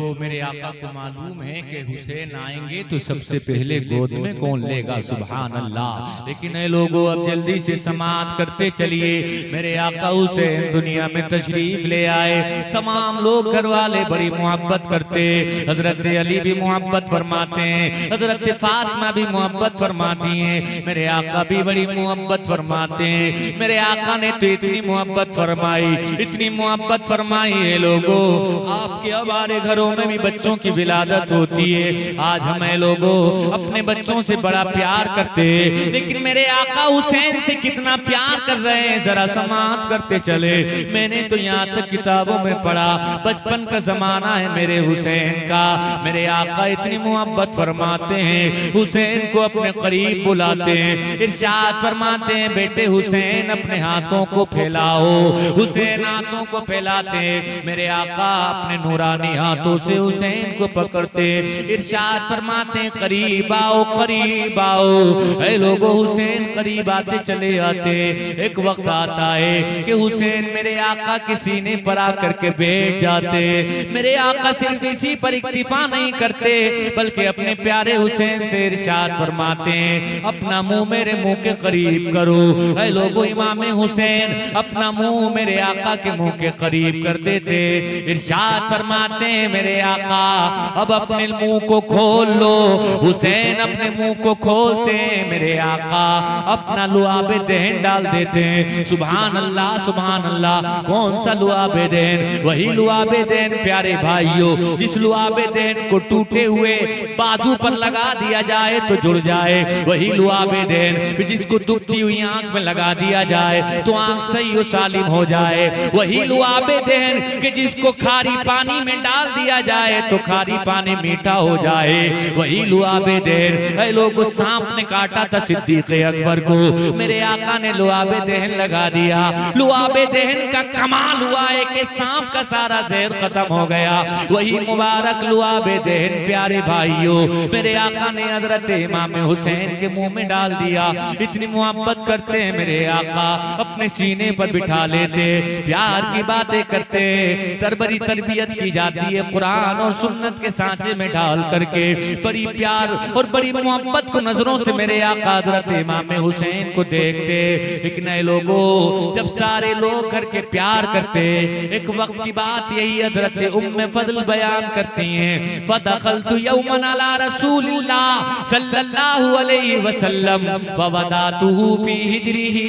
लोगों, मेरे आका को मालूम है कि हुसैन आएंगे तो सबसे पहले गोद में कौन लेगा, सुभान अल्लाह। लेकिन ऐ लोगों, अब जल्दी से समाअत करते चलिए। मेरे आका हुसैन दुनिया में तशरीफ ले आए। तमाम लोग, घर वाले बड़ी मोहब्बत करते, हजरत अली भी मोहब्बत फरमाते हैं, हजरत फातिमा भी मोहब्बत फरमाती हैं, मेरे आका भी बड़ी मोहब्बत फरमाते हैं। मेरे आका ने तो इतनी मोहब्बत फरमाई, इतनी मोहब्बत फरमाई है लोगों, आपके हमारे घरों में भी बच्चों की विलादत होती है। आज हमें लोगों अपने बच्चों से बड़ा प्यार करते हैं, लेकिन मेरे आका हुसैन से कितना प्यार कर रहे हैं, जरा समाअत करते चले। मैंने तो यहाँ तक किताबों में पढ़ा, बचपन का जमाना है मेरे हुसैन का। मेरे आका इतनी मोहब्बत फरमाते हैं, हुसैन को अपने करीब बुलाते हैं, इरशाद फरमाते हैं, बेटे हुसैन अपने हाथों को फैलाओ। हुसैन हाथों को फैलाते हैं, मेरे आका अपने नूरानी हाथों से हुसैन को पकड़ते, इरशाद फरमाते हैं, करीब आओ, करीब आओ। ऐ लोगों, हुसैन करीब आते चले आते। एक वक्त आता है कि हुसैन मेरे आका के सीने पर आकर के बैठ जाते। मेरे आका सिर्फ इसी पर इक्तिफा नहीं करते, बल्कि अपने प्यारे हुसैन से इरशाद फरमाते हैं, अपना मुंह मेरे मुंह के करीब करो। ऐ लोगों, इमाम हुसैन अपना मुंह मेरे आका के मुंह के करीब कर देते, इरशाद फरमाते हैं, मेरे आका अब अपने मुंह को खोल लो। हुसैन अपने मुंह को खोलते हैं, मेरे आका अपना लुआबे दहन डाल देते हैं। सुभान अल्लाह, सुभान अल्लाह। कौन सा लुआबे दहन? वही लुआबे दहन प्यारे भाइयों, जिस लुआबे दहन को टूटे हुए बाजू पर लगा दिया जाए तो जुड़ जाए। वही लुआबे दहन जिसको दुखती हुई आंख में लगा दिया जाए तो आंख सही और सालिम हो जाए। वही लुआबे दहन कि जिसको खारी पानी में डाल दिया जाए तो खारी पानी मीठा हो जाए। वही लुआबे दहन। ऐ लोगों, सांप ने काटा था सिद्दीक अकबर को, मेरे आका ने लुआबे दहन लगा दिया। लुआबे दहन का कमाल हुआ है कि सांप का सारा जहर खत्म हो गया। वही मुबारक लुआबे दहन प्यारे भाइयों, मेरे आका ने हजरत इमाम हुसैन के मुंह में डाल दिया। इतनी मोहब्बत करते हैं मेरे आका, अपने सीने पर बिठा लेते, प्यार की बातें करते, तरबरी तरबियत की जाती है कुरान और सुन्नत के सांचे में ढाल करके। बड़ी प्यार और बड़ी मोहब्बत को नजरों से मेरे आका हजरत इमाम हुसैन को देखते। लेकिन ऐ लोगों, जब सारे लोग करके प्यार करते, एक वक्त की बात यही हजरत उम्मे फजल बयान करती हैं, फदखलतु यौमन अला रसूलिल्लाह सल्लल्लाहु अलैहि वसल्लम फवदातुहु फी हिजरिही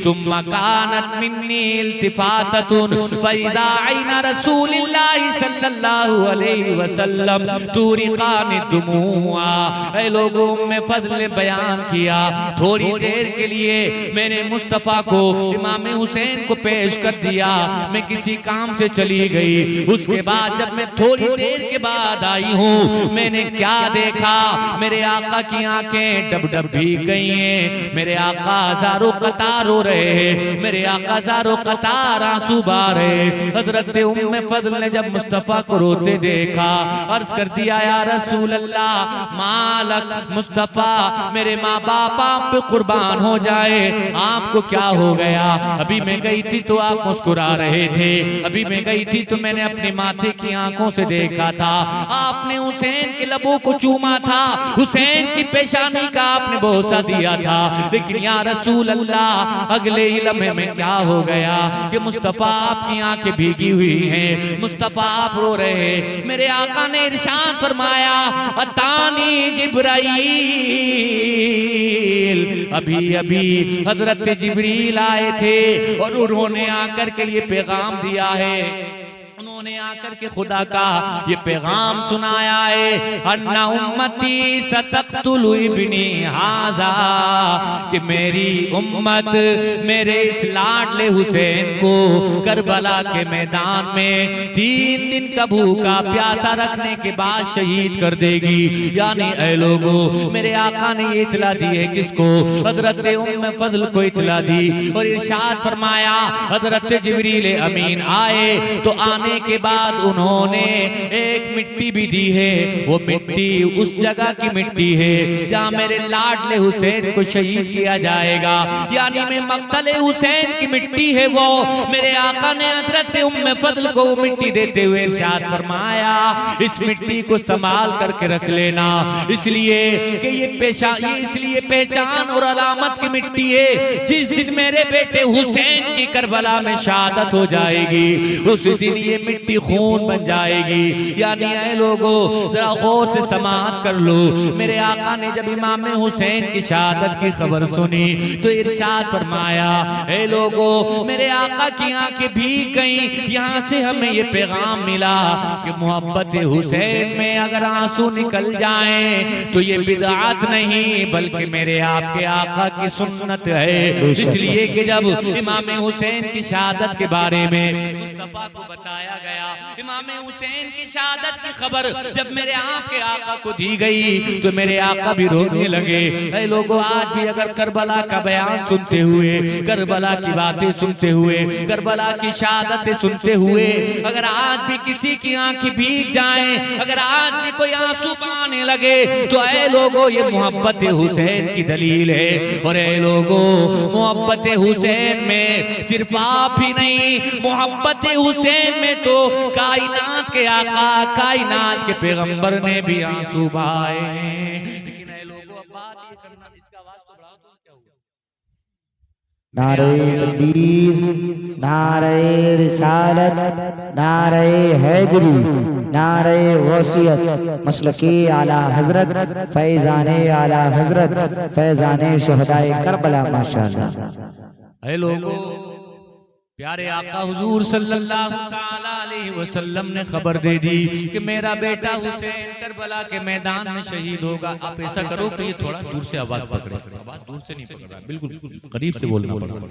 सुम्मा कानत मिन्नी इल्तिफाततुन फइज़ा ऐना रसूलिल्लाह सल्लल्लाहु अलैहि वसल्लम तुरिकानि दुमुआ। ऐ लोगों, में फजल बयान किया, थोड़ी देर के लिए मैंने मुस्तफा को इमाम हुसैन को पेश कर दिया, मैं किसी काम से चली गई। उसके बाद जब मैं थोड़ी देर के बाद आई हूँ, मैंने क्या देखा, मेरे आका की आंखें डब डब भीग गई हैं। मेरे आका हजारों कतार रो रहे हैं, मेरे आका हजारों कतार आंसू बहा रहे। हजरत उम्मे फजल ने जब मुस्तफा को रोते देखा, अर्ज कर दिया, या रसूल अल्लाह, मालक मुस्तफा, मेरे माँ बाप आप पे कुर्बान हो जाए, आपको क्या हो गया? अभी मैं गई थी तो आप मुस्कुरा रहे थे, अभी मैं गई थी तो मैंने अपने माथे की आंखों से देखा था, आपने हुसैन के लबों को चूमा था, हुसैन की पेशानी का आपने बोसा दिया था, लेकिन या रसूल अल्लाह, अगले ही लम्हे में क्या हो गया कि मुस्तफा आपकी आंखें भीगी हुई हैं, मुस्तफा आप रो रहे हैं। मेरे आका ने इरशाद फरमाया, अतानी जिब्राईल, अभी अभी हजरत जिब्रील आए थे और उन्होंने आकर के ये पैगाम दिया है, उन्होंने आकर के खुदा का ये पैगाम सुनाया है, अन्ना उम्मती सतक़तुलु इब्नी हाज़ा, कि मेरी उम्मत मेरे इस लाडले हुसैन को करबला के मैदान में 3 दिन का भूखा प्यासा रखने के बाद शहीद कर देगी। यानी ऐ लोगों, मेरे आका ने ये इतला दी है किसको? हजरत उम्मे फजल को इतला दी और इरशाद फरमाया, हजरत जिब्रील अमीन आए तो आने आने के बाद उन्होंने एक मिट्टी भी दी है। वो मिट्टी उस जगह की मिट्टी है जहाँ मेरे लाडले हुसैन को शहीद किया जाएगा, यानी मैं मक्तले हुसैन की मिट्टी है वो। मेरे आका ने हजरत उम्मे फजल को वो मिट्टी देते हुए इरशाद फरमाया, इस मिट्टी को संभाल करके रख लेना, इसलिए कि ये इसलिए पहचान और अलामत की मिट्टी है। जिस दिन मेरे बेटे हुसैन की करबला में शहादत हो जाएगी, उस दिन ये मिट्टी खून बन जाएगी। यानी ऐ लोगों, जरा गौर से समाअत कर लो। मेरे आका ने जब इमाम हुसैन की शहादत की खबर सुनी तो इरशाद फरमाया, ऐ लोगों, मेरे आका की आंखें भीग गईं। यहाँ से हमें ये पैगाम मिला कि मोहब्बत हुसैन में अगर आंसू निकल जाएं तो ये बिदअत नहीं बल्कि मेरे आपके आका की सुन्नत है। इसलिए कि जब इमाम हुसैन की शहादत के बारे में मुस्तफा को बताया गया, इमाम हुसैन की शहादत की खबर जब मेरे आपके आका को दी गई तो मेरे आका भी रोने लगे। ऐ लोगों, आज भी अगर करबला का बयान सुनते हुए, करबला की बातें सुनते हुए, करबला की शहादतें सुनते हुए अगर आज भी किसी की आंखें भीग जाएं, अगर आज भी कोई आंसू बहाने लगे तो ऐ लोगों, ये मोहब्बत हुसैन की दलील है। और ऐ लोगों, मोहब्बत हुसैन में सिर्फ आप ही नहीं, मोहब्बत हुसैन में तो कायनात के आका, कायनात के पैगंबर ने भी आंसू बहाए हैं। लेकिन ऐ लोगों, अब बात ये करना, इसका आवाज तो बढ़ाओ तो क्या हुआ? नारे तकबीर, नारे रिसालत, नारे हैदरी, नारे गौसियत, मसलकी आला हजरत, फैजाने आला हजरत, फैजाने शहदाए करबला, माशाअल्लाह। ऐ लोगों, प्यारे आका हुजूर सल्लल्लाहु ताला अलैहि वसल्लम ने खबर दे दी कि मेरा बेटा हुसैन करबला के मैदान में शहीद होगा। आप ऐसा करो कि ये थोड़ा दूर से आवाज पकड़े, आवाज दूर से नहीं पकड़ रहा, बिल्कुल करीब से बोलना पड़ेगा।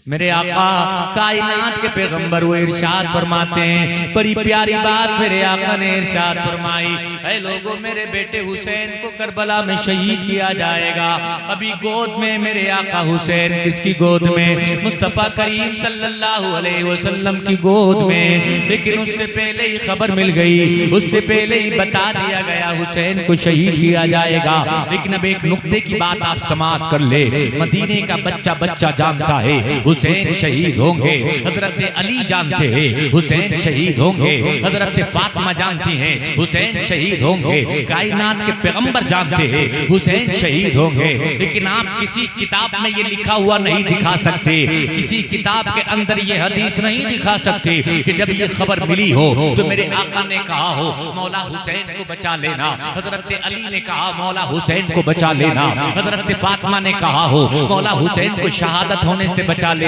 मेरे आका कायनात के पैगंबर वो इरशाद फरमाते हैं, बड़ी प्यारी बात मेरे आका ने इरशाद फरमाई, ऐ लोगों, मेरे बेटे हुसैन को करबला में शहीद किया जाएगा। अभी गोद में मेरे आका हुसैन, किसकी गोद में? मुस्तफा करीम सल्लल्लाहु अलैहि वसल्लम की गोद में। लेकिन उससे पहले ही खबर मिल गई, उससे पहले ही बता दिया गया हुसैन को शहीद किया जाएगा। लेकिन अब एक नुक्ते की बात आप समाअत कर ले, मदीने का बच्चा बच्चा जानता है हुसैन शहीद होंगे, हजरत अली जानते हैं हुसैन शहीद होंगे, हजरत फातिमा जानती हैं हुसैन शहीद होंगे, कायनात के पैगंबर जानते हैं हुसैन शहीद होंगे। लेकिन आप किसी किताब में ये लिखा हुआ नहीं दिखा सकते, किसी किताब के अंदर ये हदीस नहीं दिखा सकते कि जब ये खबर मिली हो तो मेरे आका ने कहा हो मौला हुसैन को बचा लेना, हजरत अली ने कहा मौला हुसैन को बचा लेना, हजरत फातिमा ने कहा हो मौला हुसैन को शहादत होने से बचा लेना।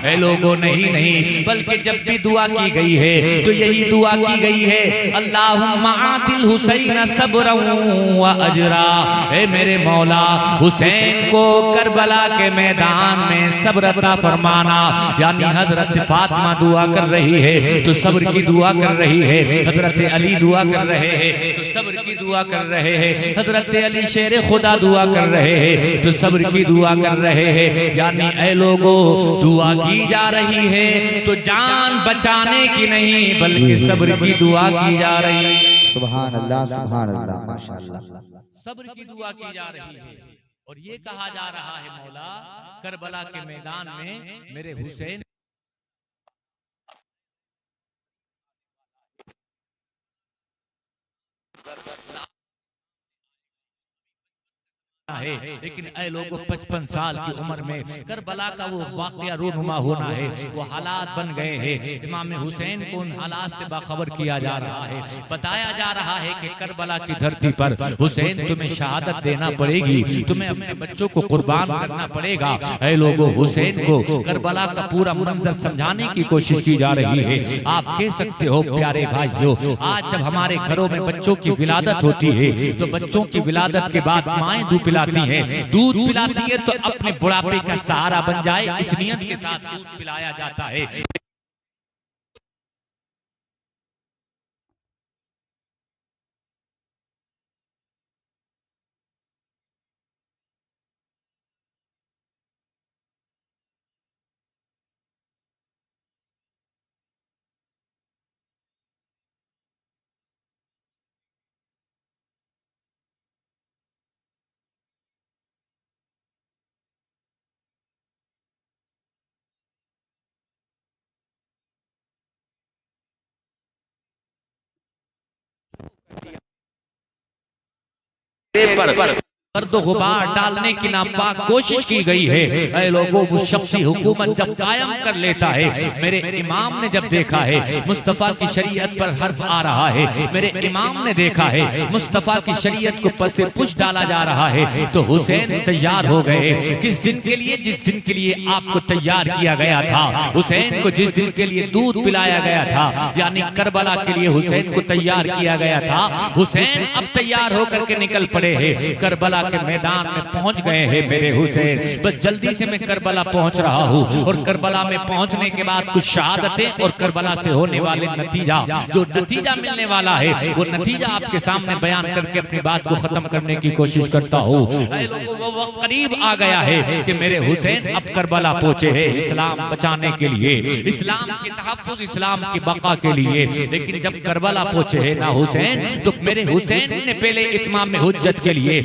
ऐ लोगों, नहीं नहीं, बल्कि जब भी दुआ की गई है तो यही दुआ की गई है, अल्लाहुम्मा आतिल हुसैन सब्रन व अजरा। ऐ मेरे मौला, हुसैन को करबला के मैदान में सब्र अता फरमाना। यानी हजरत फातिमा दुआ कर रही है तो सब्र की दुआ कर रही है, हजरत अली दुआ कर रहे हैं तो सब्र की दुआ कर रहे हैं, हजरत अली शेर खुदा दुआ कर रहे हैं तो सब्र की दुआ कर रहे हैं। यानी ऐ लोगों, दुआ की जा रही है तो जान बचाने की नहीं बल्कि सब्र की दुआ की जा रही है। सुभान अल्लाह, सुभान अल्लाह, माशाअल्लाह। सब्र की दुआ की जा रही है और ये कहा जा रहा है मौला, करबला के मैदान में मेरे हुसैन है। लेकिन ऐ लोगों, 55 साल की उम्र में करबला का वो वाकया रूनुमा होना है, वो हालात बन गए हैं। इमाम हुसैन को उन हालात से बाखबर किया जा रहा है, बताया जा रहा है कि करबला की धरती पर हुसैन तुम्हें शहादत देना पड़ेगी, तुम्हें अपने बच्चों को कुर्बान करना पड़ेगा। ऐ लोगों, हुसैन को करबला का पूरा मंजर समझाने की कोशिश की जा रही है। आप कह सकते हो प्यारे भाइयों, आज जब हमारे घरों में बच्चों की विलादत होती है तो बच्चों की विलादत के बाद माएं दूध पिलाती है तो अपने बुढ़ापे का सहारा बन जाए, इस नियत के साथ दूध पिलाया जाता है। गर्द गुबार डालने की नापाक कोशिश की गई है। ऐ लोगों, वो शख्सी हुकूमत जब कायम कर लेता है, मेरे इमाम ने जब देखा है मुस्तफ़ा की शरीयत पर हर्फ आ रहा है, मेरे इमाम ने देखा है मुस्तफ़ा की शरीयत को पस से पुश डाला जा रहा है, तो हुसैन तैयार हो गए। किस दिन के लिए? जिस दिन के लिए आपको तैयार किया गया था। हुसैन को जिस दिन के लिए दूध पिलाया गया था, यानी करबला के लिए हुसैन को तैयार किया गया था, हुसैन अब तैयार होकर के निकल पड़े हैं, करबला के मैदान में पहुंच गए हैं मेरे हुसैन। बस जल्दी से मैं करबला पहुंच रहा हूं, और करबला में पहुंचने के बाद कुछ शहादतें और करबला से होने वाले नतीजा, जो नतीजा मिलने वाला है, वो नतीजा आपके सामने बयान करके अपनी बात को खत्म करने की कोशिश करता हूं। वो वक्त करीब आ गया है कि मेरे हुसैन अब करबला पहुंचे हैं इस्लाम बचाने के लिए, इस्लाम की तहफ्फुज़, इस्लाम की बका के लिए। लेकिन जब करबला पहुंचे हैं ना हुसैन, तो मेरे हुसैन ने पहले इत्माम हुज्जत के लिए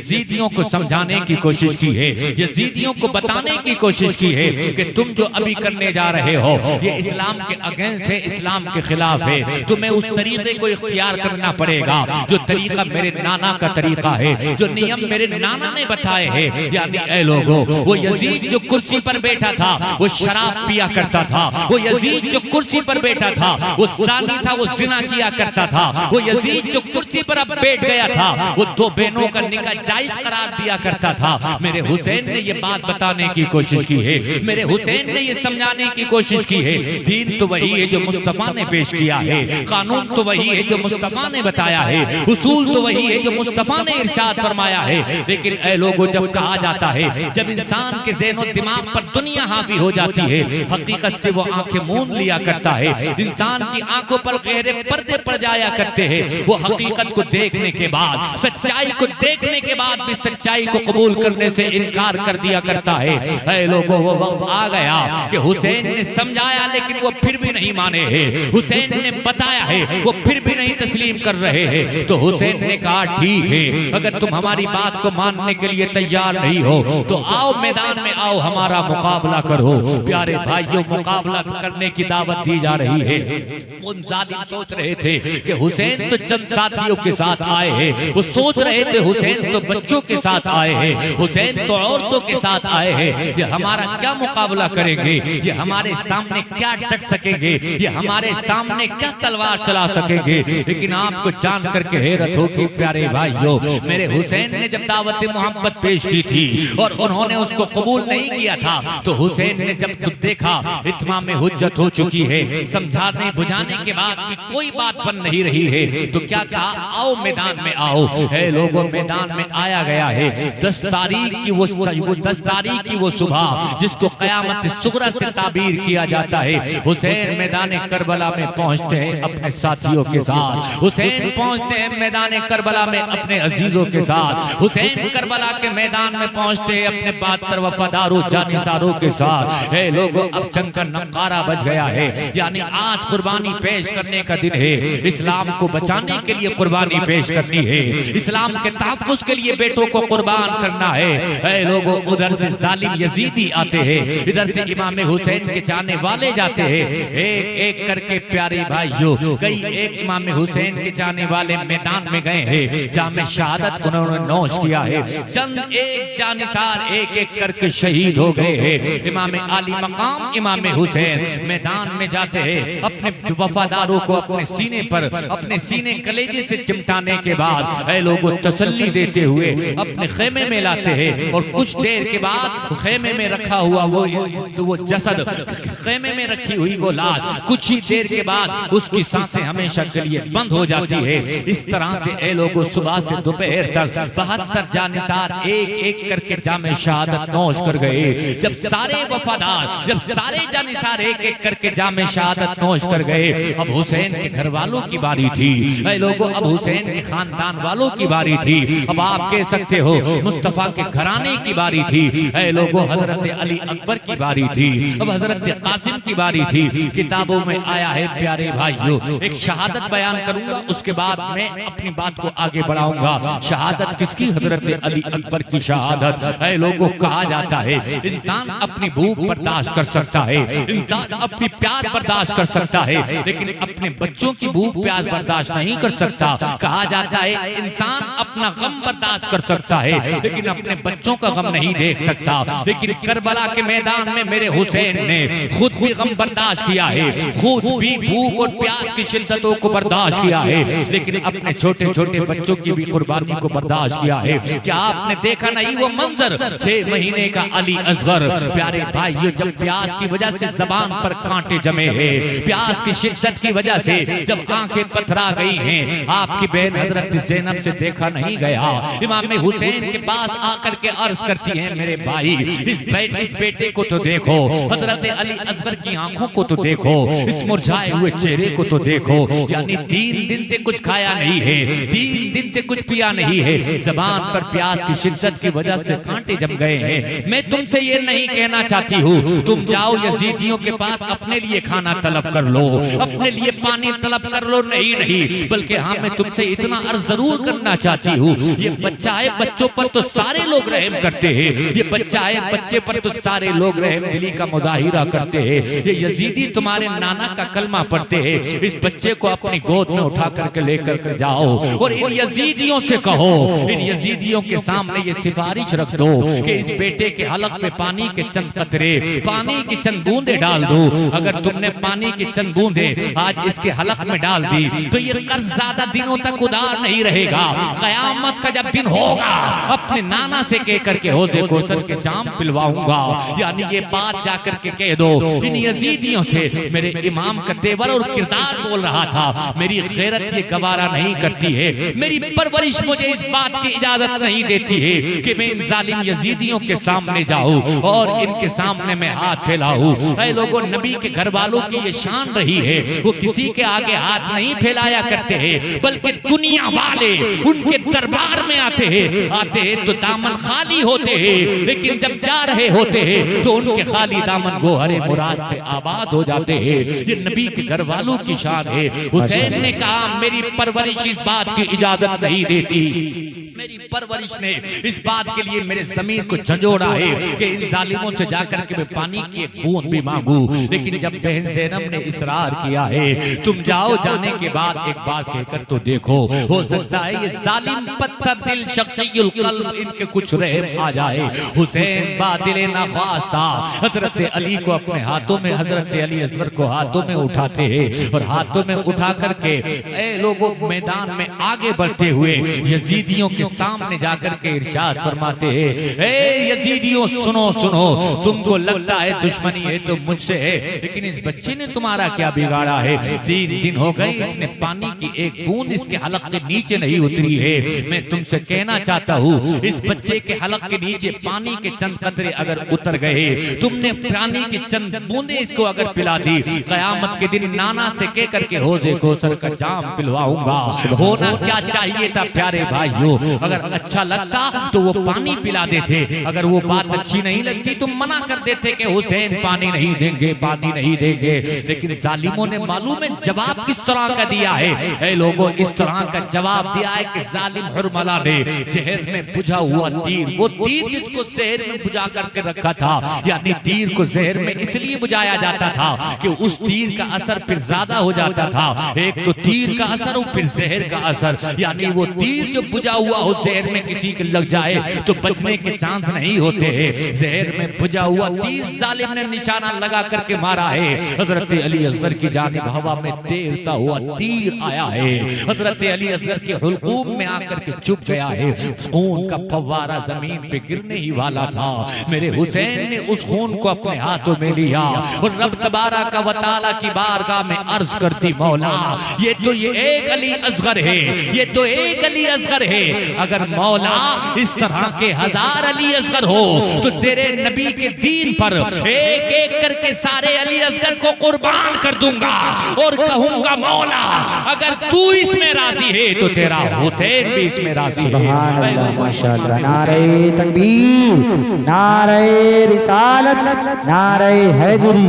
यजीदियों को समझाने की कोशिश की है, यजीदियों को बताने की कोशिश की है कि तुम जो अभी करने जा रहे हो ये इस्लाम के अगेंस्ट है, इस्लाम के खिलाफ है। तुम्हें उस तरीके को इख्तियार करना पड़ेगा जो तरीका मेरे नाना का तरीका है, जो नियम मेरे नाना ने बताए हैं। यानी ऐ लोगों, वो यजीद जो कुर्सी पर बैठा था वो शराब पिया करता था, वो यजीद जो कुर्सी पर बैठा था वो ज़ानी था, वो जिना किया करता था, वो यजीद जो कुर्सी पर अब बैठ गया था वो दो बहनों का निकाह जायज करार दिया करता था। मेरे हुसैन ने ये बात बताने की कोशिश की है, मेरे हुसैन ने ये समझाने की कोशिश की है। दीन तो वही है जो मुस्तफा ने पेश किया है, कानून तो वही है जो मुस्तफा ने बताया है, उसूल तो वही है जो मुस्तफा ने इरशाद फरमाया है। लेकिन ऐ लोगों, जब कहा जाता है, जब इंसान के ज़हन और दिमाग पर दुनिया हावी हो जाती है, हकीकत से वो आंखें मूंद लिया करता है, इंसान की आंखों पर गहरे पर्दे पड़ जाया करते हैं। वो हकीकत को देखने के बाद, सच्चाई को देखने के बाद भी सच्चाई को कबूल करने से इनकार कर दिया करता है। ऐ लोगों, वो वक्त आ गया कि हुसैन ने समझाया लेकिन वो फिर भी नहीं माने हैं, हुसैन ने बताया है वो फिर भी नहीं तस्लीम कर रहे हैं। तो हुसैन ने कहा ठीक है, अगर तुम हमारी बात को मानने के लिए तैयार नहीं हो तो आओ मैदान में आओ, हमारा मुकाबला करो। प्यारे भाइयों, मुकाबला करने की दावत दी जा रही है। उन जालिम सोच रहे थे कि हुसैन तो चंद साथियों के साथ आए हैं, वो सोच रहे थे हुसैन तो बच्चों के साथ आए हैं, हुसैन तो औरतों के साथ आए हैं, ये हमारा क्या मुकाबला करेंगे, ये हमारे सामने क्या डट सकेंगे, ये हमारे सामने क्या तलवार चला सकेंगे। लेकिन आपको जान करके हैरत होगी प्यारे भाइयों, मेरे हुसैन ने जब दावत मोहब्बत पेश की थी और उन्होंने उसको कबूल नहीं किया था, तो हुसैन ने जब खुद देखा इत्माम हुज्जत हो चुकी है, समझाने बुझाने के बाद भी कोई बात बन नहीं रही है, तो क्या कहा, आओ मैदान में आओ। है लोगों, मैदान में आया गया है। 10 तारीख की वो 10 तारीख की वो सुबह जिसको क़यामत सुग़रा से ताबीर किया जाता है। हुसैन मैदान करबला में पहुंचते हैं अपने साथियों के साथ, हुसैन पहुंचते हैं मैदान करबला में अपने अजीजों के साथ, हुसैन करबला के मैदान में पहुंचते हैं अपने 72 वफादारों जानिसारों के साथ। है लोगों, अब जंग का नकारा बज गया है, यानी आज कुर्बानी पेश करने का दिन है। इस्लाम को बचाने के लिए कुर्बानी पेश करनी है, इस्लाम के तहफ्फुज़ के लिए बेटों को कुर्बान करना है। ऐ लोगों, उधर से जालिम यजीदी आते हैं, इधर से इमाम हुसैन के चाहने वाले जाते हैं। एक एक करके प्यारे भाइयों, कई एक इमाम हुसैन के चाहने वाले मैदान में गए हैं, जामे शहादत उन्होंने नौश किया है। चंद एक जानिसार एक एक करके शहीद हो गए हैं। इमाम आली मकाम इमाम हुसैन मैदान में जाते हैं, अपने वफादारों को अपने सीने पर, अपने सीने कलेजे से चिमटाने के बाद ऐ लोगों तसल्ली देते हुए अपने खेमे में लाते हैं। और कुछ देर के बाद खेमे में रखा हुआ वो जसद, खेमे में रखी हुई वो लाश कुछ ही देर के बाद उसकी सांसें हमेशा के लिए बंद हो जाती है। इस तरह से ऐ लोगों सुबह से दोपहर तक 72 जानिसार एक एक करके जामे शहादत नौश कर गए। जब सारे वफादार, जब सारे जानिसार एक एक करके जामे शहादत नौश कर गए, अब हुसैन के घर वालों की बारी थी। ऐ लोगों, अब हुसैन के खानदान वालों की बारी थी। अब आप कह सकते हो मुस्तफा के घराने की बारी थी। ऐ लोगों, हजरत अली अकबर की बारी थी, अब हजरत कासिम की बारी थी। किताबों में आया है प्यारे भाइयों, एक शहादत बयान करूंगा, उसके बाद मैं अपनी बात को आगे बढ़ाऊंगा। शहादत किसकी? हजरत अली अकबर की शहादत। ऐ लोगों, कहा जाता है इंसान अपनी भूख बर्दाश्त कर सकता है, इंसान अपनी प्यास बर्दाश्त कर सकता है, लेकिन अपने बच्चों की भूख प्यास बर्दाश्त नहीं कर सकता। कहा जाता है इंसान अपना गम बर्दाश्त कर सकता है लेकिन अपने बच्चों का गम नहीं देख सकता। लेकिन करबला के मैदान में मेरे हुसैन ने खुद भी गम बर्दाश्त किया है, खुद भी भूख और प्यास की शिद्दतों को बर्दाश्त किया है, लेकिन अपने छोटे छोटे बच्चों की भी कुर्बानी को बर्दाश्त किया है। क्या आपने देखा नहीं वो मंजर 6 महीने का अली असगर? प्यारे भाइयों, जब प्यास की वजह से जबान पर कांटे जमे हैं, प्यास की शिद्दत की वजह से जब आंखें पथरा गई हैं, आपकी बहन हजरत ज़ैनब से देखा नहीं गया। इमाम हुसैन के पास आकर के अर्ज करती हैं, मेरे भाई इस बेटे को तो देखो, हजरत अली असगर की आंखों को तो देखो, इस मुरझाए हुए चेहरे को तो देखो। यानी 3 दिन से कुछ खाया नहीं है, 3 दिन से कुछ पिया नहीं है, जबान पर प्यास की शिद्दत की वजह से कांटे जम गए हैं। मैं तुमसे ये नहीं कहना चाहती हूँ तुम जाओ यजीदियों के पास अपने लिए खाना तलब कर लो, अपने लिए पानी तलब कर लो, नहीं नहीं, बल्कि हाँ मैं तुमसे इतना अर्ज जरूर करना चाहती हूँ, ये बच्चा है, बच्चों पर तो सारे लोग रहम करते हैं, ये बच्चा है, बच्चे पर तो सारे लोग रहम दिली का मुजाहिरा करते हैं, ये यजीदी तुम्हारे नाना का कलमा पढ़ते हैं, इस बच्चे को अपनी गोद में उठा करके लेकर के जाओ और इन यजीदियों से कहो, इन यजीदियों के सामने ये सिफारिश रख दो कि इस बेटे के हलक पे पानी के चंद कतरे, पानी की चंद बूंदे डाल दो। अगर तुमने पानी की चंद बूंदे आज इसके हलक में डाल दी तो ये कर्ज ज्यादा दिनों तक उधार नहीं रहेगा। कयामत का जब दिन होगा अपने नाना से कह करके हौज़े कौसर के जाम पिलवाऊंगा। यानी ये बात जाकर के कह दो इन यजीदियों से। मेरे इमाम का तेवर और किरदार बोल रहा था, मेरी गैरत ये गवारा नहीं करती है, मेरी परवरिश मुझे इस बात की इजाजत नहीं देती है कि मैं इन जालिम यजीदियों के सामने जाऊं और इनके सामने मैं हाथ फैलाऊं। ऐ लोगों, नबी के घर वालों की ये शान रही है, वो किसी के आगे हाथ नहीं फैलाया करते हैं, बल्कि दुनिया वाले उनके दरबार में आते हैं तो दामन खाली होते हैं, लेकिन जब जा रहे होते हैं तो उनके खाली दामन गोहरे मुराद से आबाद हो जाते हैं। ये नबी के घर वालों की शान है। हुसैन ने कहा मेरी परवरिश इस बात की इजाजत नहीं देती, मेरी परवरिश ने इस बात के लिए मेरे ज़मीर को झंझोड़ा है कि इन जालिमों से जाकर के मैं पानी की एक बूंद भी मांगू। लेकिन जब बहन ज़ैनब ने इसरार किया है, तुम जाओ, जाने के बाद एक बार कहकर तो देखो, हो सकता है ये जालिम पत्थर दिल शक़ीयुल क़ल्ब इनके कुछ रहम आ जाए। हुसैन बादिल नवाज़ था, हजरत अली को अपने हाथों में, हजरत अली असगर को हाथों में उठाते हैं और हाथों में उठा करके ए लोगों मैदान में आगे बढ़ते हुए यजीदियों के सामने जाकर के इरशाद फरमाते हैं, ए यजीदियों सुनो सुनो, तुमको लगता है दुश्मनी है तो मुझसे है, लेकिन इस बच्चे ने तुम्हारा क्या बिगाड़ा है? 3 दिन हो गए इसने पानी की एक बूंद इसके हलक के नीचे नहीं उतरी है। मैं तुमसे कहना चाहता हूँ इस बच्चे के हलक के नीचे पानी के चंद कतरे अगर उतर गए, तुमने पानी की चंद बूंदे इसको अगर पिला दी, कयामत के दिन नाना से कह करके हौज़े कौसर का जाम पिलवाऊंगा। होना क्या चाहिए था प्यारे भाइयों, अगर अच्छा लगता तो वो पानी पिला देते, अगर वो बात अच्छी नहीं लगती तो मना कर देते कि हुसैन पानी नहीं देंगे, पानी नहीं देंगे। लेकिन जालिमों ने मालूम है जवाब किस तरह का दिया है। ऐ लोगों, इस तरह का जवाब दिया है कि जालिम हुरमला ने जहर में बुझा हुआ तीर, वो तीर जिसको जहर में बुझा करके रखा था, यानी तीर को जहर में इसलिए बुझाया जाता था कि उस तीर का असर फिर ज्यादा हो जाता था। एक तो तीर का असर और फिर जहर का असर, यानी वो तीर जो बुझा हुआ हो जहर में किसी के लग जाए तो बचने के चांस नहीं होते। जहर में बुझा हुआ तीर जालिम ने निशाना लगा करके मारा है। हजरत अली असगर की जानिब हवा में तैरता हुआ तीर आया है, हजरत अली असगर के हुल्कूम में आकर के चुप गया है। खून का फव्वारा जमीन पे गिरने ही वाला था। मेरे हुसैन ने उस खून को अपने हाथों में लिया और रब तबारक व तआला की बारगाह में अर्ज करती, मौला ये तो ये एक अली असगर है, ये तो एक अली असगर है। अगर मौला इस तरह के 1000 अली असगर हो तो तेरे नबी के दीन पर एक एक करके सारे अली असगर को कुर्बान कर दूंगा और कहूंगा मौला अगर तू इसमें राजी है तो तेरा हुसैन भी इसमें राजी है। सुभान अल्लाह, माशाअल्लाह। नारे तकबीर, नारे रिसालत, नारे हैदरी,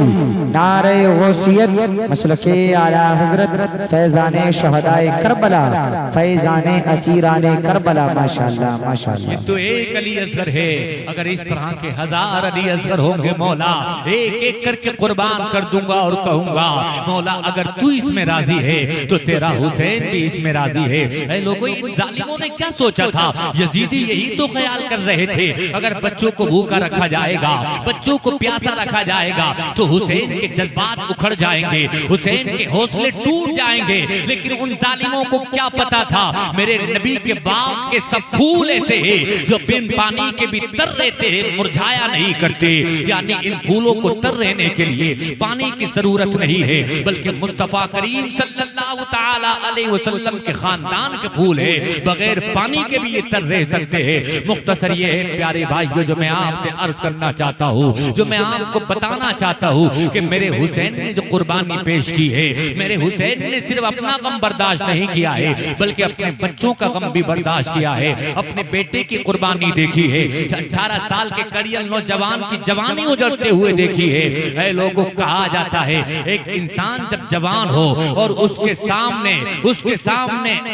नारे गौसियत, मसलके आला हजरत फैजाने शहदाए करबला, फैजाने असीराने करबला। माशाल्लाह ये माशाल्लाह। तो एक अली असगर है, अगर इस तरह के 1000 अली असगर होंगे मौला, एक एक करके कुर्बान कर दूंगा और कहूंगा मौला अगर तू इसमें राजी है तो तेरा हुसैन भी इसमें राजी है। ऐ लोगों, इन जालिमों ने क्या सोचा था? यजीदी यही तो ख्याल कर रहे थे, अगर बच्चों को भूखा रखा जाएगा, बच्चों को प्यासा रखा जाएगा तो हुसैन के जज्बात उखड़ जाएंगे, हुसैन के हौसले टूट जाएंगे। लेकिन उन जालिमों को क्या पता था मेरे नबी के बाग के सब फूल ऐसे हैं जो बिन पानी के भी तर रहते हैं, मुरझाया नहीं करते। यानी इन फूलों को तर रहने के लिए पानी की जरूरत नहीं है, बल्कि मुस्तफा करीम सल्लल्लाहु ताला अलैहि वसल्लम के खानदान के फूल है, बगैर पानी के भी ये तर रह सकते हैं। मुख्तसर ये है प्यारे भाइयों जो मैं आपसे अर्ज करना चाहता हूँ, जो मैं आपको बताना चाहता हूँ कि मेरे हुसैन ने जो कुर्बानी पेश की है, मेरे हुसैन ने सिर्फ अपना गम बर्दाश्त नहीं किया है बल्कि अपने बच्चों का गम भी बर्दाश्त किया है। अपने बेटे की कुर्बानी देखी है, 18 साल के कड़ियल नौजवान की जवानी उजड़ते हुए देखी है। ऐ लोगों, कहा जाता है एक इंसान जब जवान हो और उसके सामने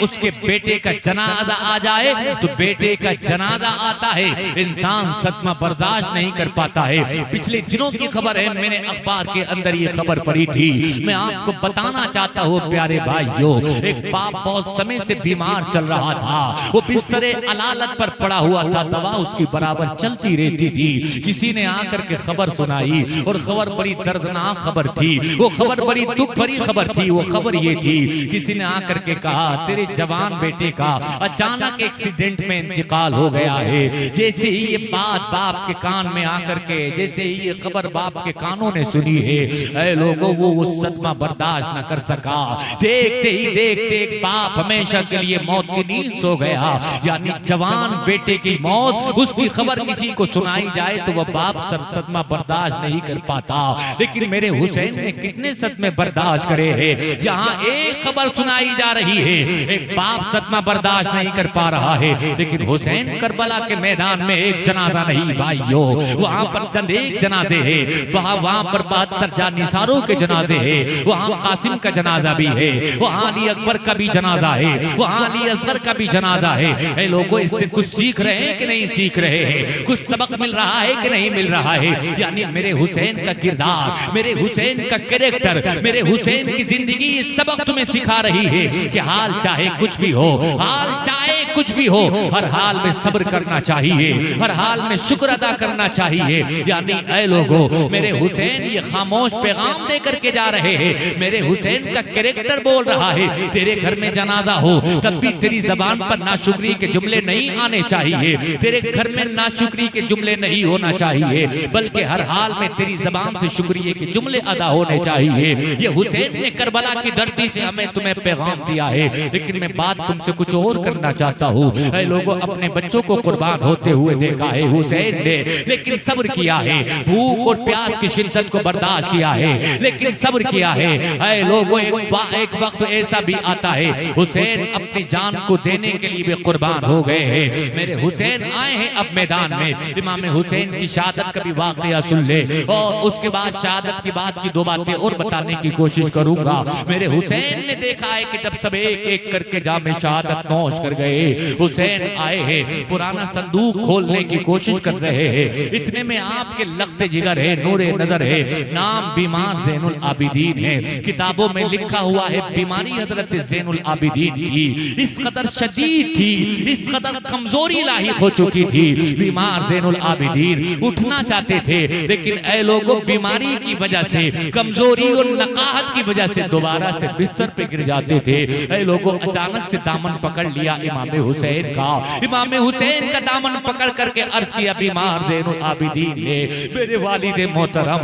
उसके बेटे का जनाजा आ जाए तो बेटे का जनाजा आता है, इंसान सदमा बर्दाश्त नहीं कर पाता है। पिछले दिनों की खबर है, मैंने अखबार के अंदर ये खबर पढ़ी थी, मैं आपको बताना चाहता हूँ प्यारे भाइयों। एक बाप बहुत समय से बीमार चल रहा था, वो बिस्तरे अलालत पर पड़ा हुआ था, दवा उसकी बराबर चलती रहती थी। किसी ने आकर के खबर सुनाई और खबर बड़ी दर्दनाक खबर थी, वो खबर बड़ी दुख भरी खबर थी। वो खबर ये थी, किसी ने आकर के कहा तेरे जवान बेटे का अचानक एक्सीडेंट में इंतकाल हो गया है। जैसे ही ये बात बाप के कान में आकर के, जैसे ही ये खबर बाप के कानों ने सुनी है, ऐ लोगों वो सदमा बर्दाश्त न कर सका। देखते ही देखते एक बाप हमेशा के लिए मौत की नींद सो गया। यानी जवान बेटे की मौत, उसकी खबर किसी को सुनाई जाए तो वह बाप सदमा बर्दाश्त नहीं कर पाता। लेकिन मेरे हुसैन ने कितने सदमे बर्दाश्त करे हैं। जहाँ एक खबर सुनाई जा रही है, एक बाप सदमा बर्दाश्त नहीं कर पा रहा है, लेकिन हुसैन करबला के मैदान में एक जनाजा नहीं भाइयों, वहाँ पर चंद एक जनाजे है, वहाँ पर 72 जानिसारों के जनाजे है, वहाँ कासिम का जनाजा भी है, वहाँ अली अकबर का भी जनाजा है, वहाँ अली असगर का भी जनाजा है। ऐ लोगों, इससे कुछ सीख रहे हैं कि नहीं सीख रहे हैं? कुछ सबक मिल रहा है कि नहीं मिल रहा है? यानी मेरे हुसैन का किरदार, मेरे हुसैन का कैरेक्टर, मेरे हुसैन की जिंदगी इस सबक तुम्हें सिखा रही है कि हाल चाहे कुछ भी हो, हाल चाहे कुछ भी हो, हर हाल में सब्र करना चाहिए, हर हाल में शुक्र अदा करना चाहिए। यानी ऐ लोगों, मेरे हुसैन ये खामोश पैगाम दे करके जा रहे हैं। मेरे हुसैन का कैरेक्टर बोल रहा है, तेरे घर में जनाजा हो तब भी तेरी जबान पर नाशुक्री के जुमले नहीं आने चाहिए, तेरे घर में नाशुक्री के जुमले नहीं होना चाहिए, बल्कि हर हाल में तेरी जबान से शुक्रिया के जुमले अदा होने चाहिए। ये हुसैन ने करबला की धरती से हमें तुम्हें पैगाम दिया है। लेकिन मैं बात तुमसे कुछ और करना चाहता हूँ। ऐ लोगों, अपने बच्चों को कुर्बान होते हुए देखा है हुसैन ने, लेकिन सब्र किया है, भूख और प्यास की शिद्दत को बर्दाश्त किया है, लेकिन सब्र किया है। ऐ लोगों, एक वक्त ऐसा भी आता है हुसैन अपनी जान को देने के लिए भी कुर्बान हो गए हैं। मेरे हुसैन आए हैं अब मैदान में। इमाम हुसैन की शहादत का भी वाकया सुन ले और उसके बाद शहादत की बात की 2 बातें और बताने की कोशिश करूंगा। मेरे हुसैन ने देखा है कि जब सब एक एक करके जामे शहादत नौश कर गए, हुसैन आए हैं, पुराना संदूक खोलने की कोशिश कर रहे हैं। इतने में आपके लख्ते जिगर है, नूरे नजर है, नाम बीमार ज़ैनुल आबिदीन है। किताबों में लिखा हुआ है बीमारी हजरत ज़ैनुल आबिदीन की इस कदर शदीद थी, इस कदर कमजोरी लाहिक हो चुकी थी। बीमार ज़ैनुल आबिदीन उठना चाहते थे, लेकिन ऐ लोगों, बीमारी की वजह से, कमजोरी और नकाहत की वजह से दोबारा से बिस्तर पे गिर जाते थे। ऐ लोगों, अचानक से दामन पकड़ लिया इमाम हुसैन का। इमाम हुसैन का दामन पकड़ करके अर्ज किया बीमार ज़ैनुल आबिदीन ने, मेरे वालिद मोहतरम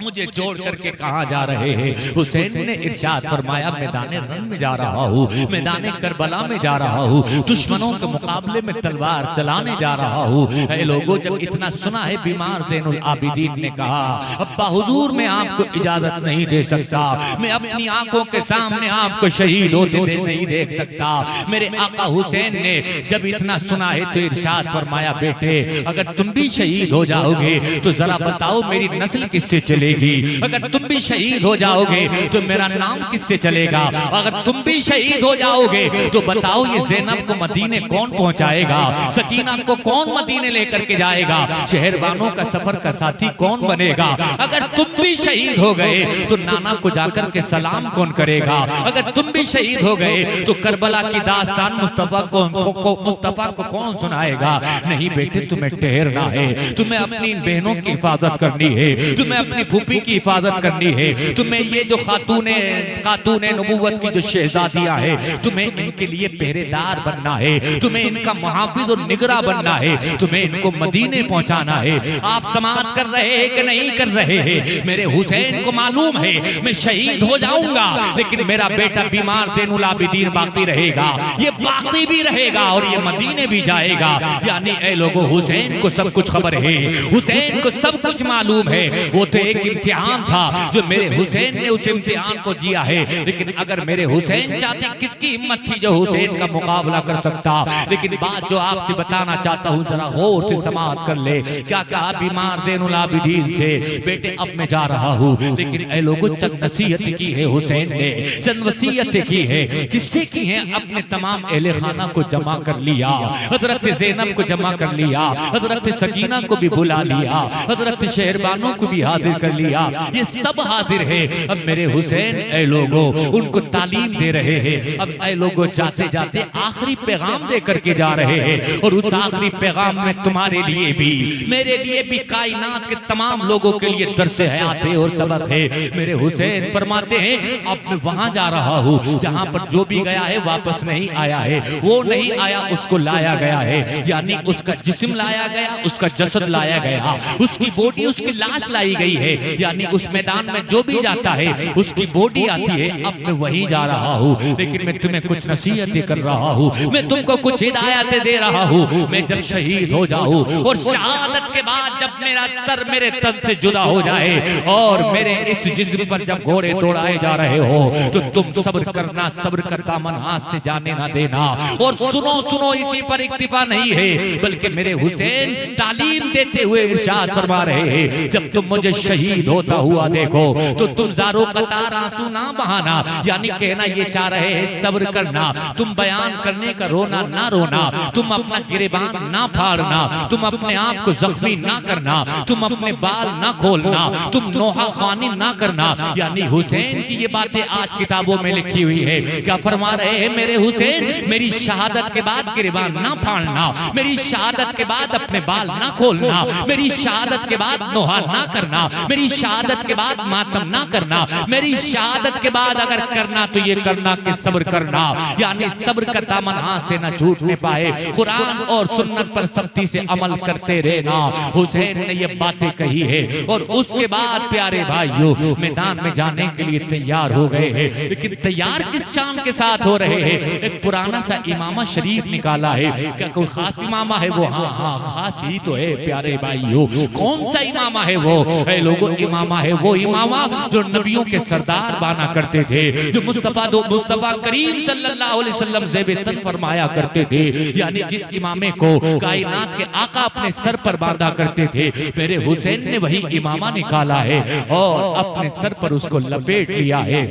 मुझे छोड़ करके कहाँ जा रहे हैं? हुसैन ने इरशाद फरमाया, मैदान रंग में जा रहा हूँ, मैदान करबला में जा रहा हूँ, दुश्मनों के मुकाबले में तलवार चलाने जा रहा हूँ। ऐ लोगों, जब इतना सुना है बीमार ज़ैनुल आबिदीन ने कहा, अब्बा हुजूर मैं आपको इजाजत नहीं दे सकता, मैं अपनी आंखों के सामने आपको शहीद होते नहीं देख सकता। मेरे आका हुसैन हुसैन ने जब इतना सुना है तो इरशाद फरमाया, बेटे अगर तुम भी शहीद हो जाओगे तो जरा बताओ मेरी नस्ल किससे चलेगी? अगर तुम भी शहीद हो जाओगे तो मेरा नाम किससे चलेगा? अगर तुम भी शहीद हो जाओगे तो बताओ ये ज़ैनब को मदीने कौन पहुंचाएगा? सकीना को कौन मदीने लेकर के जाएगा? शहरबानों का सफर का साथी कौन बनेगा? अगर तुम भी शहीद हो गए तो नाना को जाकर के सलाम कौन करेगा? अगर तुम भी शहीद हो गए तो करबला की दास्तान मुस्तफा को कौन सुनाएगा? नहीं बेटे, तुम्हें ठहरना है, तुम्हें अपनी बहनों की हिफाजत करनी है, तुम्हें अपनी फूफी की हिफाजत करनी है, तुम्हें ये जो खातूने नबुव्वत की जो शहजादियां हैं, तुम्हें इनके लिए पहरेदार बनना है, तुम्हें इनका मुहाफिज और निगरां बनना है, तुम्हें इनको मदीने पहुंचाना है। आप समाअत कर रहे हैं कि नहीं कर रहे हैं? मेरे हुसैन को मालूम है मैं शहीद हो जाऊंगा लेकिन मेरा बेटा बीमार ज़ैनुल आबिदीन बाकी रहेगा, ये बाकी भी रहेगा और ये मदीने भी जाएगा। यानी ऐ लोगों, हुसैन को सब कुछ खबर है, हुसैन को सब कुछ मालूम है। वो तो एक इम्तिहान था जो मेरे हुसैन ने उस इम्तिहान को जिया है, लेकिन अगर मेरे हुसैन चाहते, किसकी हिम्मत थी जो हुसैन का मुकाबला कर सकता? लेकिन बात जो आपसे बताना चाहता हूँ जरा गौर से समाअत कर ले। क्या कहा बीमार ज़ैनुल आबिदीन से? बेटे अब मैं जा रहा हूँ, लेकिन ऐ लोगों चंद नसीहत की है हुसैन ने, चंद वसीयतें की है। किससे की है? अपने तमाम अहले खाना को जमा कर लिया, हजरत ज़ैनब को जमा कर लिया, हजरत सकीना को भी बुला लिया, हजरत शहरबानों को भी हाजिर कर लिया। ये सब हाजिर है। अब मेरे हुसैन ऐ लोगों उनको तालीम दे रहे हैं। अब ऐ लोगों जाते जाते आखिरी पैगाम दे करके जा रहे हैं, और उस आखिरी पैगाम में तुम्हारे लिए भी, मेरे लिए भी, कायनात के तमाम लोगों के लिए दर्स हयात है और सबक है। मेरे हुसैन फरमाते हैं अब मैं वहां जा रहा हूँ जहां पर जो भी गया है वापस नहीं आया है, वो नहीं आया उसको लाया गया है। यानी उसका जिस्म लाया गया, उसका जसद लाया गया, उसकी बॉडी, उसकी लाश लाई गई है। यानी उस मैदान में जो भी जाता है उसकी बॉडी आती है। अब मैं वहीं जा रहा हूँ, लेकिन मैं तुम्हें कुछ नसीहतें कर रहा हूँ, मैं तुमको कुछ हिदायतें दे रहा हूँ। मैं जब शहीद हो जाऊँ और शहादत के बाद जब मेरा सर मेरे तन से जुदा हो जाए और मेरे इस जिस्म पर जब घोड़े दौड़ाए जा रहे हो तो तुम सब्र करना, सब्र का दामन हाथ से जाने ना देना। और सुनो सुनो, इसी पर इक्तिफा नहीं है, बल्कि मेरे हुसैन तालीम देते हुए इरशाद फरमा रहे हैं, जब तुम मुझे शहीद होता हुआ देखो तो तुम ज़ारो कतार आंसू ना बहाना। यानी कहना ये चाह रहे हैं सब्र करना, तुम बयान करने का रोना ना रोना, तुम अपना गिरेबान ना फाड़ना, तुम अपने आप को जख्मी ना करना, तुम अपने बाल ना खोलना, तुम नोहा खानी ना करना। यानी हुसैन की ये बातें आज किताबों में लिखी हुई है। क्या फरमा रहे हैं मेरे हुसैन? मेरी शहादत के बाद गिरेबान ना फाड़ना, मेरी शहादत के बाद अपने बाल ना खोलना, मेरी शहादत के बाद नोहा ना करना, मेरी शहादत के बाद मातम ना करना, मेरी शहादत के बाद अगर करना तो ये करना कि सब्र करना। यानी सब्र का दामन हाथ से ना छूटने पाए, कुरान और सुन्नत पर सख्ती से अमल करते रहना। हुसैन ने ये बातें कही है और उसके बाद प्यारे भाइयों मैदान में जाने के लिए तैयार हो गए हैं। लेकिन तैयार किस शान के साथ हो रहे हैं? एक पुराना सा इमामा शरीफ निकाला है। क्या कोई खास इमामा है वो? हाँ, खास ही तो है प्यारे भाइयों। कौन सा इमामा है वो? लोगों इमामा है वो इमामा जो नबियों के सरदार बाना करते थे, जो मुस्तफा करीम सल्लल्लाहु अलैहि वसल्लम ज़ेब तन फरमाया करते थे। यानी जिस इमामे को कायनात के आका अपने सर पर बांधा करते थे, मेरे हुसैन ने वही इमामा निकाला है और अपने सर पर उसको लपेट लिया है।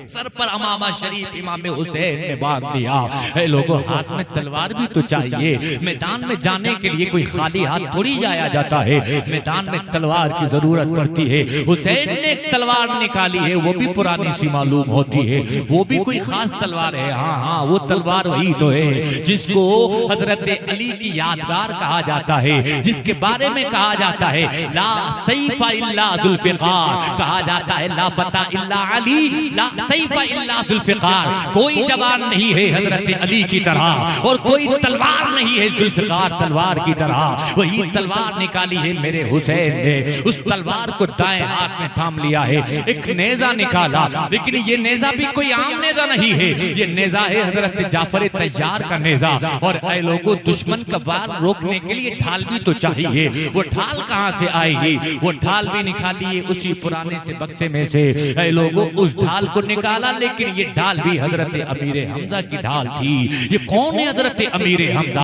सर पर इमामा शरीफ इमाम हुसैन ने बांध लिया है। लोगों हाथ में तलवार भी तो चाहिए। मैदान में जाने के लिए कोई खाली हाथ थोड़ी जाया जाता है, मैदान में तलवार की जरूरत पड़ती है। हुसैन ने तलवार निकाली है, वो भी पुरानी सी मालूम होती है, वो भी कोई खास तलवार है। हाँ, वो तलवार वही तो है जिसको हजरत अली की यादगार कहा जाता है, जिसके बारे में कहा जाता है ला सैफा इल्ला जुल्फिकार, कहा जाता है ला फता इल्ला अली, ला सैफा इल्ला जुल्फिकार। कोई जवान नहीं है हजरत अली की तरह और कोई तलवार नहीं है जुल्फिकार तलवार की तरह। वही तलवार निकाली है मेरे हुसैन ने। उस तलवार को दाएं हाथ में थाम लिया है, एक नेजा निकाला, लेकिन ये नेजा भी कोई आम नेजा नहीं है, ये नेजा है हजरत जाफर तैयार का नेजा। और ऐ लोगों दुश्मन का वार रोकने के लिए ढाल भी तो चाहिए। वो ढाल कहाँ से आएगी? वो ढाल भी निकाली है उसी पुराने से बक्से में से। ऐ लोगों उस ढाल को निकाला, लेकिन ये ढाल भी हजरत अमीर हमजा की ढाल थी। ये कौन है हजरत अमीर हमजा?